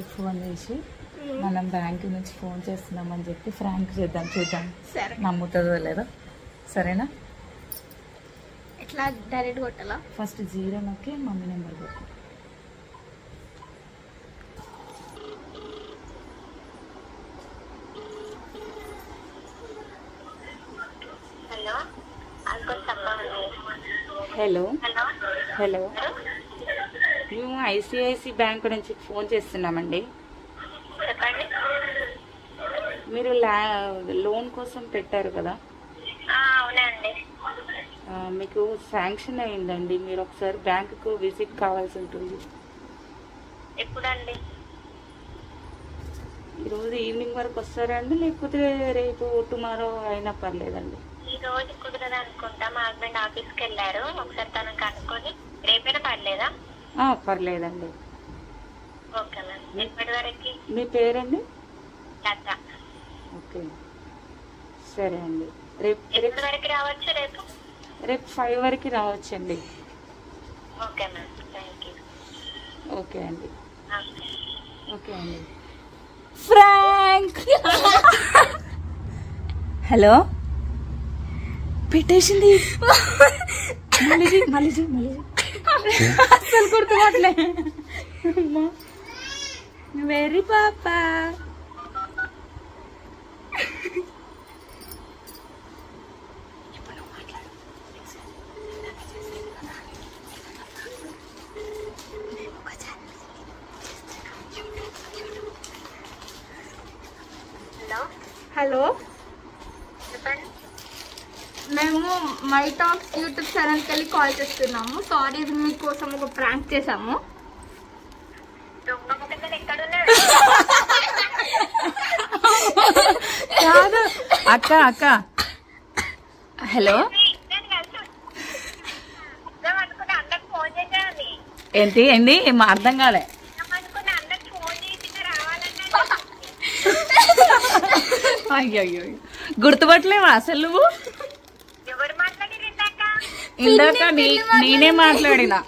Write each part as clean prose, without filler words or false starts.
వాళ్ళకి ఫోన్ చేసి మనం బ్యాంక్ నుంచి ఫోన్ చేస్తున్నామని చెప్పి ఫ్రాంక్ చేద్దాం, చూద్దాం నమ్ముతుందో లేదో. సరేనా? ఎట్లా డైరెక్ట్ కొట్టాలా? ఫస్ట్ 0 నొక్కి మమ్మీ నెంబర్ కొట్టు. హలో హలో, మేము ఐసిఐసి బ్యాంక్ నుంచి ఫోన్ చేస్తున్నామండి. చెప్పండి. మీరు లోన్ కోసం పెట్టారు కదా? అవునండి. మీకు శాంక్షన్ అయిందండి. మీరు ఒకసారి బ్యాంకుకు విజిట్ కావాల్సి ఉంటుంది. ఎప్పుడండి? ఈరోజు ఈవినింగ్ వరకు వస్తారా అండి, లేకపోతే రేపు టుమారో అయినా పర్లేదండి? ఈ రోజు కుదరదు అనుకుంటా. మా హస్బెండ్ ఆఫీస్కి వెళ్ళారు. ఒకసారి తనకు కనుక్కొని రేపైనా పర్లేదా? పర్లేదండి. Okay ma'am. ఎప్పటి వరకు? మీ పేరండి? లత. ఓకే, సరే అండి. ఎప్పటి వరకు రావచ్చు? రేపు 5 వరకు రావచ్చండి. Okay ma'am, thank you. Okay అండి. ఓకే అండి. ఫ్రాంక్. హలో, పెట్టేసింది. మళ్ళీ అసలు గుర్తుపట్లే. వెరీ పాపా. హలో, చెప్పండి. మేము మై టాక్స్ యూట్యూబ్ ఛానల్కి వెళ్ళి కాల్ చేస్తున్నాము. సారీ, మీకోసం ఒక ప్రాంక్ చేసాము. కాదు అక్క, హలో. ఏంటి ఏమో అర్థం కాలే. అయ్యో, గుర్తుపట్టలేవా అసలు నువ్వు? ఇందాక నేనే మాట్లాడినా.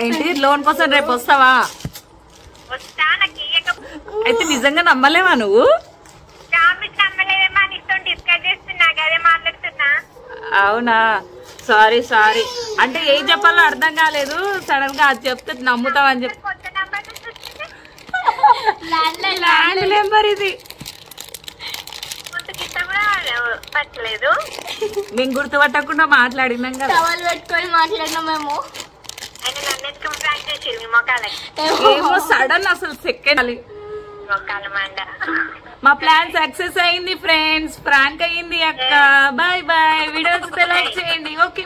ఏంటి లోన్ కోసం రేపు వస్తావా? అయితే నిజంగా నమ్మలేవా నువ్వు? అవునా, సారీ. అంటే ఏం చెప్పాలో అర్థం కాలేదు. సడన్ గా అది చెప్తే నమ్ముతావని చెప్పి. ల్యాండ్ నెంబర్ ఇది. మేము గుర్తుపట్టకుండా మాట్లాడినాం కదా. టవల్ పెట్టుకొని మాట్లాడినాం మేము. ఏమో సడన్ అసలు సెకండ్. మా ప్లాన్ సక్సెస్ అయింది ఫ్రెండ్స్. ఫ్రాంక్ అయింది అక్క. బాయ్. వీడియోస్ లైక్ చేయండి. ఓకే.